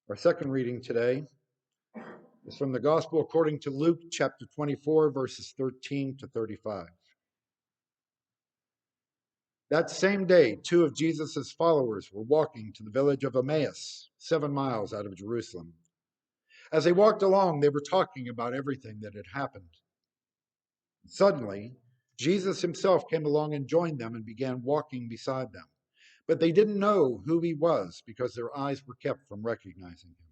Our second reading today is from the Gospel according to Luke chapter 24, verses 13 to 35. That same day, two of Jesus' followers were walking to the village of Emmaus, 7 miles out of Jerusalem. As they walked along, they were talking about everything that had happened. Suddenly, Jesus himself came along and joined them and began walking beside them. But they didn't know who he was because their eyes were kept from recognizing him.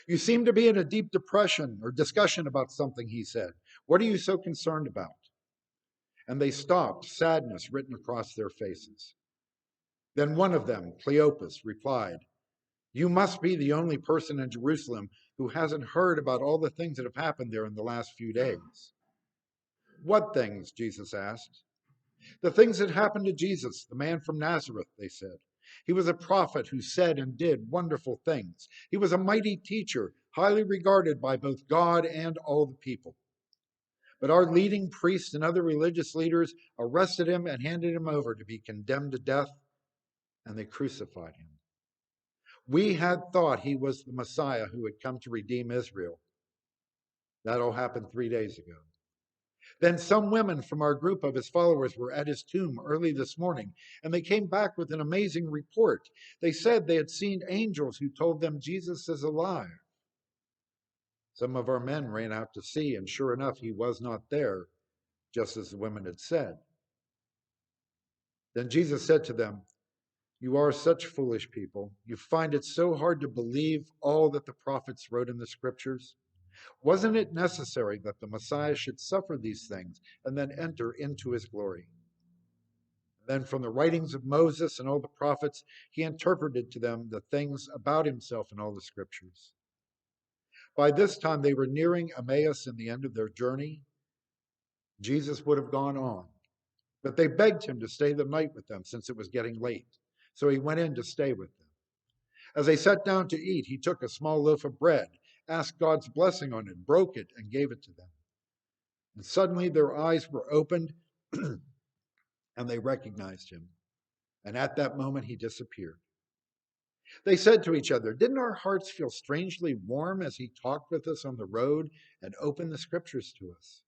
You seem to be in a deep depression or discussion about something, he said. What are you so concerned about? And they stopped, sadness written across their faces. Then one of them, Cleopas, replied, You must be the only person in Jerusalem who hasn't heard about all the things that have happened there in the last few days. What things? Jesus asked. The things that happened to Jesus, the man from Nazareth, they said. He was a prophet who said and did wonderful things. He was a mighty teacher, highly regarded by both God and all the people. But our leading priests and other religious leaders arrested him and handed him over to be condemned to death, and they crucified him. We had thought he was the Messiah who had come to redeem Israel. That all happened 3 days ago. Then some women from our group of his followers were at his tomb early this morning, and they came back with an amazing report. They said they had seen angels who told them Jesus is alive. Some of our men ran out to see, and sure enough, he was not there, just as the women had said. Then Jesus said to them, You are such foolish people. You find it so hard to believe all that the prophets wrote in the scriptures. Wasn't it necessary that the Messiah should suffer these things and then enter into his glory? Then from the writings of Moses and all the prophets, he interpreted to them the things about himself in all the scriptures. By this time, they were nearing Emmaus in the end of their journey. Jesus would have gone on, but they begged him to stay the night with them since it was getting late. So he went in to stay with them. As they sat down to eat, he took a small loaf of bread, asked God's blessing on it, broke it, and gave it to them. And suddenly their eyes were opened and they recognized him. And at that moment, he disappeared. They said to each other, Didn't our hearts feel strangely warm as he talked with us on the road and opened the scriptures to us?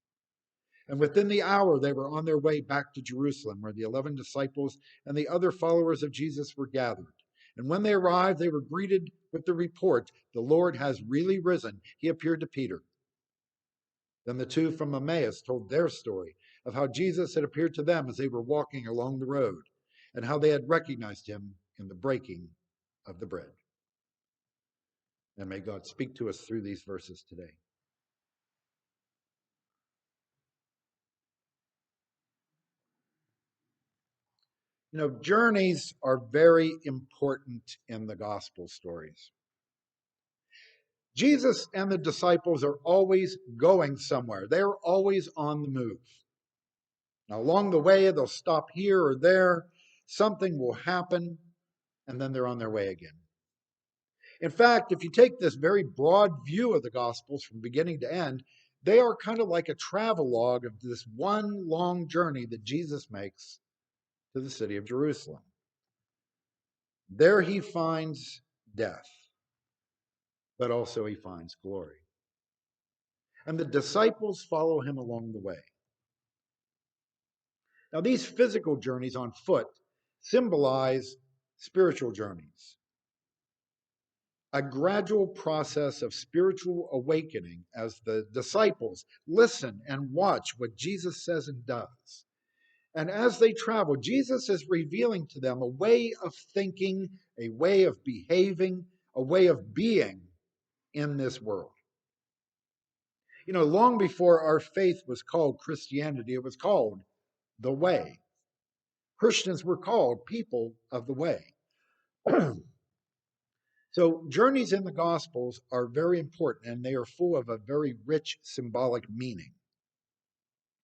And within the hour, they were on their way back to Jerusalem, where the 11 disciples and the other followers of Jesus were gathered. And when they arrived, they were greeted with the report, The Lord has really risen. He appeared to Peter. Then the two from Emmaus told their story of how Jesus had appeared to them as they were walking along the road, and how they had recognized him in the breaking of the bread. And may God speak to us through these verses today. You know, journeys are very important in the gospel stories. Jesus and the disciples are always going somewhere. They're always on the move. Now, along the way, they'll stop here or there. Something will happen, and then they're on their way again. In fact, if you take this very broad view of the Gospels from beginning to end, they are kind of like a travelogue of this one long journey that Jesus makes to the city of Jerusalem. There he finds death, but also he finds glory. And the disciples follow him along the way. Now, these physical journeys on foot symbolize spiritual journeys, a gradual process of spiritual awakening as the disciples listen and watch what Jesus says and does. And as they travel, Jesus is revealing to them a way of thinking, a way of behaving, a way of being in this world. You know, long before our faith was called Christianity, it was called the way. Christians were called people of the way. So journeys in the Gospels are very important, and they are full of a very rich symbolic meaning.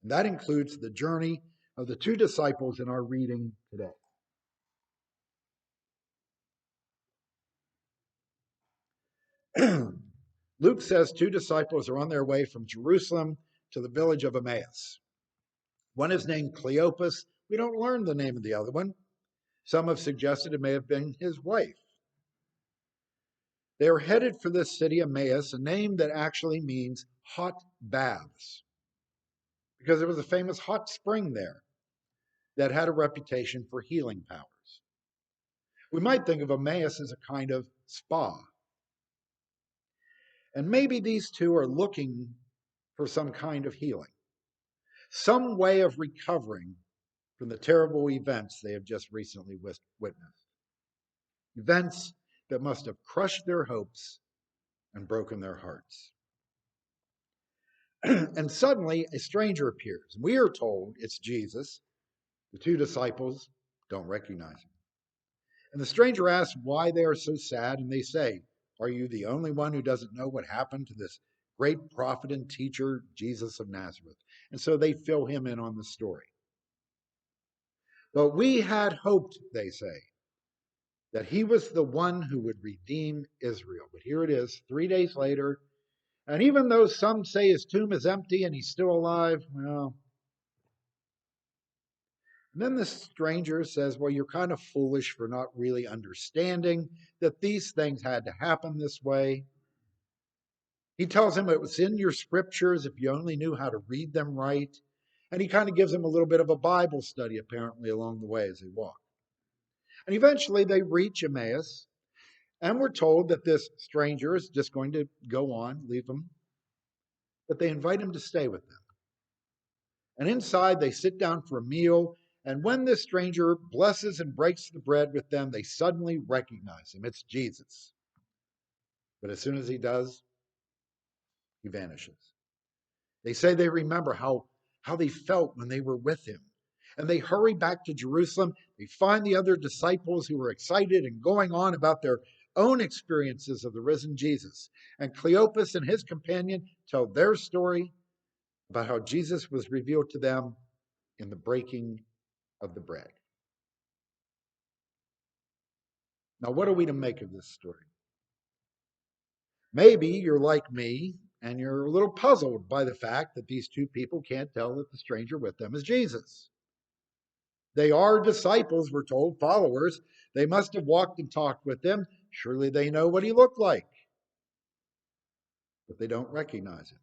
And that includes the journey of the two disciples in our reading today. Luke says two disciples are on their way from Jerusalem to the village of Emmaus. One is named Cleopas. We don't learn the name of the other one. Some have suggested it may have been his wife. They are headed for this city, Emmaus, a name that actually means hot baths, because there was a famous hot spring there that had a reputation for healing powers. We might think of Emmaus as a kind of spa. And maybe these two are looking for some kind of healing, some way of recovering from the terrible events they have just recently witnessed. Events that must have crushed their hopes and broken their hearts. And suddenly a stranger appears. We are told it's Jesus. The two disciples don't recognize him. And the stranger asks why they are so sad, and they say, "Are you the only one who doesn't know what happened to this great prophet and teacher, Jesus of Nazareth?" And so they fill him in on the story. But we had hoped, they say, that he was the one who would redeem Israel. But here it is, 3 days later, and even though some say his tomb is empty and he's still alive, well, and then the stranger says, "Well, you're kind of foolish for not really understanding that these things had to happen this way." He tells him it was in your scriptures if you only knew how to read them right. And he kind of gives him a little bit of a Bible study, apparently, along the way as they walk. And eventually they reach Emmaus, and we're told that this stranger is just going to go on, leave them. But they invite him to stay with them. And inside they sit down for a meal. And when this stranger blesses and breaks the bread with them, they suddenly recognize him. It's Jesus. But as soon as he does, he vanishes. They say they remember how they felt when they were with him. And they hurry back to Jerusalem. They find the other disciples who are excited and going on about their own experiences of the risen Jesus. And Cleopas and his companion tell their story about how Jesus was revealed to them in the breaking of the bread. Now, what are we to make of this story? Maybe you're like me and you're a little puzzled by the fact that these two people can't tell that the stranger with them is Jesus. They are disciples, we're told, followers. They must have walked and talked with him. Surely they know what he looked like, but they don't recognize him.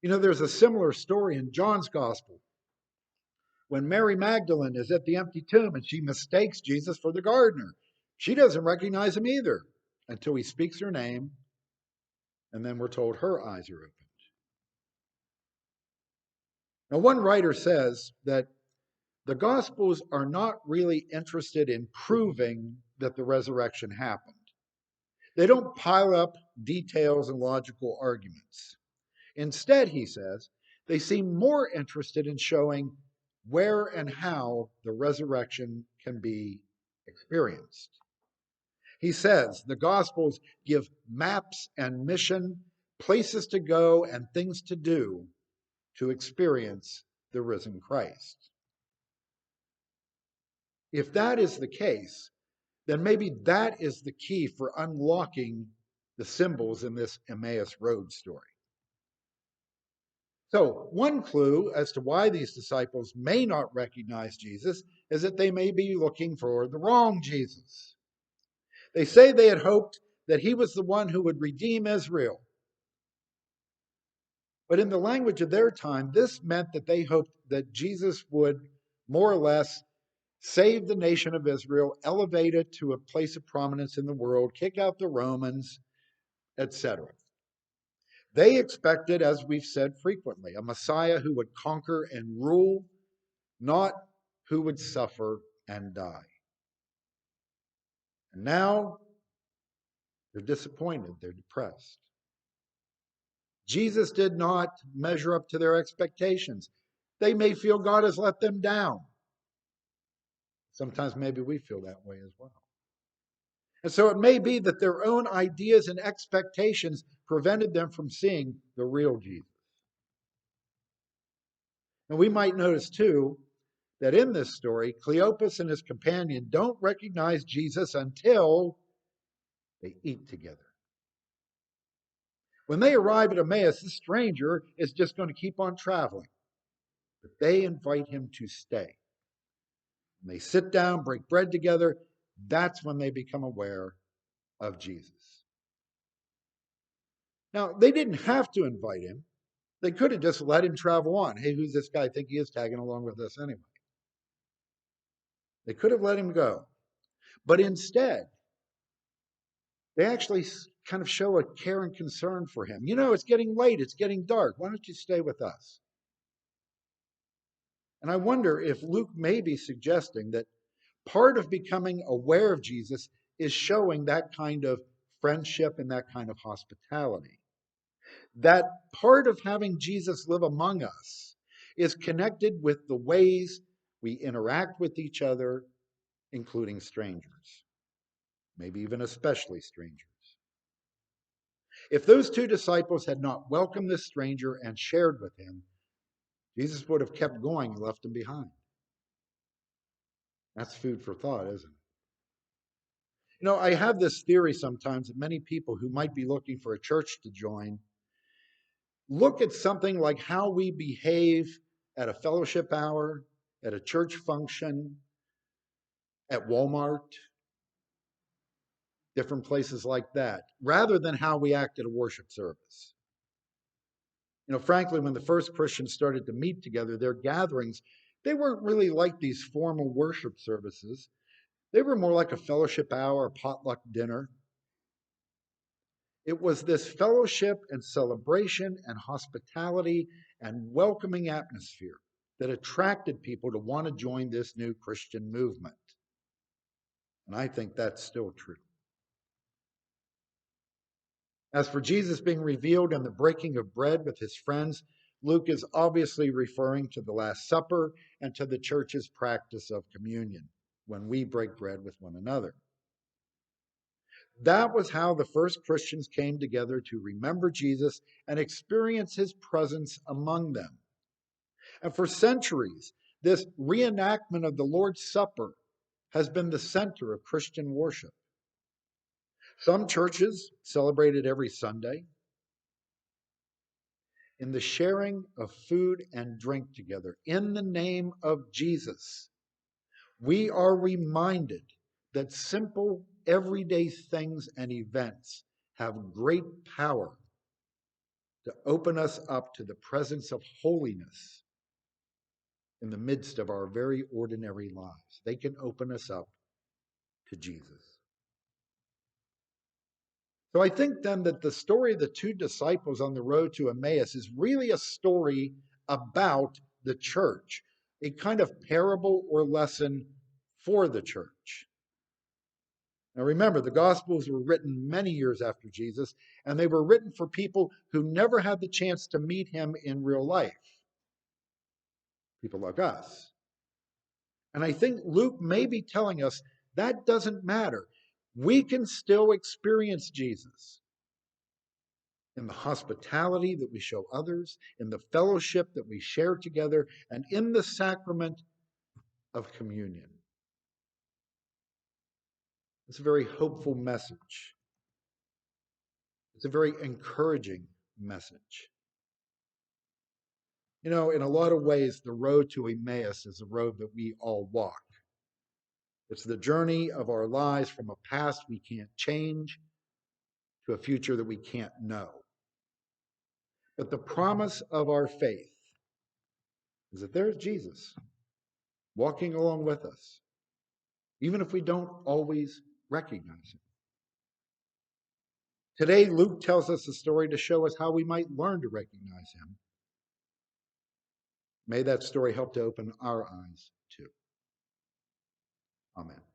You know, there's a similar story in John's gospel when Mary Magdalene is at the empty tomb and she mistakes Jesus for the gardener. She doesn't recognize him either until he speaks her name, and then we're told her eyes are opened. Now, one writer says that the Gospels are not really interested in proving that the resurrection happened. They don't pile up details and logical arguments. Instead, he says, they seem more interested in showing where and how the resurrection can be experienced. He says the Gospels give maps and mission, places to go, and things to do to experience the risen Christ. If that is the case, then maybe that is the key for unlocking the symbols in this Emmaus Road story. So, one clue as to why these disciples may not recognize Jesus is that they may be looking for the wrong Jesus. They say they had hoped that he was the one who would redeem Israel. But in the language of their time, this meant that they hoped that Jesus would more or less save the nation of Israel, elevate it to a place of prominence in the world, kick out the Romans, etc. They expected, as we've said frequently, a Messiah who would conquer and rule, not who would suffer and die. And now they're disappointed, they're depressed. Jesus did not measure up to their expectations. They may feel God has let them down. Sometimes maybe we feel that way as well. And so it may be that their own ideas and expectations prevented them from seeing the real Jesus. And we might notice too that in this story, Cleopas and his companion don't recognize Jesus until they eat together. When they arrive at Emmaus, the stranger is just going to keep on traveling. But they invite him to stay. When they sit down, break bread together, that's when they become aware of Jesus. Now, they didn't have to invite him. They could have just let him travel on. Hey, who's this guy? I think he is tagging along with us anyway. They could have let him go. But instead, they actually kind of show a care and concern for him. You know, it's getting late, it's getting dark. Why don't you stay with us? And I wonder if Luke may be suggesting that part of becoming aware of Jesus is showing that kind of friendship and that kind of hospitality. That part of having Jesus live among us is connected with the ways we interact with each other, including strangers, maybe even especially strangers. If those two disciples had not welcomed this stranger and shared with him, Jesus would have kept going and left him behind. That's food for thought, isn't it? You know, I have this theory sometimes that many people who might be looking for a church to join look at something like how we behave at a fellowship hour, at a church function, at Walmart, different places like that, rather than how we act at a worship service. You know, frankly, when the first Christians started to meet together, their gatherings, they weren't really like these formal worship services. They were more like a fellowship hour, a potluck dinner. It was this fellowship and celebration and hospitality and welcoming atmosphere that attracted people to want to join this new Christian movement. And I think that's still true. As for Jesus being revealed in the breaking of bread with his friends, Luke is obviously referring to the Last Supper and to the church's practice of communion when we break bread with one another. That was how the first Christians came together to remember Jesus and experience his presence among them. And for centuries, this reenactment of the Lord's Supper has been the center of Christian worship. Some churches celebrate it every Sunday. In the sharing of food and drink together in the name of Jesus, we are reminded that simple, everyday things and events have great power to open us up to the presence of holiness in the midst of our very ordinary lives. They can open us up to Jesus. So I think then that the story of the two disciples on the road to Emmaus is really a story about the church, a kind of parable or lesson for the church. Now remember, the Gospels were written many years after Jesus, and they were written for people who never had the chance to meet him in real life, people like us. And I think Luke may be telling us that doesn't matter. We can still experience Jesus in the hospitality that we show others, in the fellowship that we share together, and in the sacrament of communion. It's a very hopeful message. It's a very encouraging message. You know, in a lot of ways, the road to Emmaus is a road that we all walk. It's the journey of our lives from a past we can't change to a future that we can't know. But the promise of our faith is that there's Jesus walking along with us, even if we don't always recognize him. Today, Luke tells us a story to show us how we might learn to recognize him. May that story help to open our eyes too. Amen.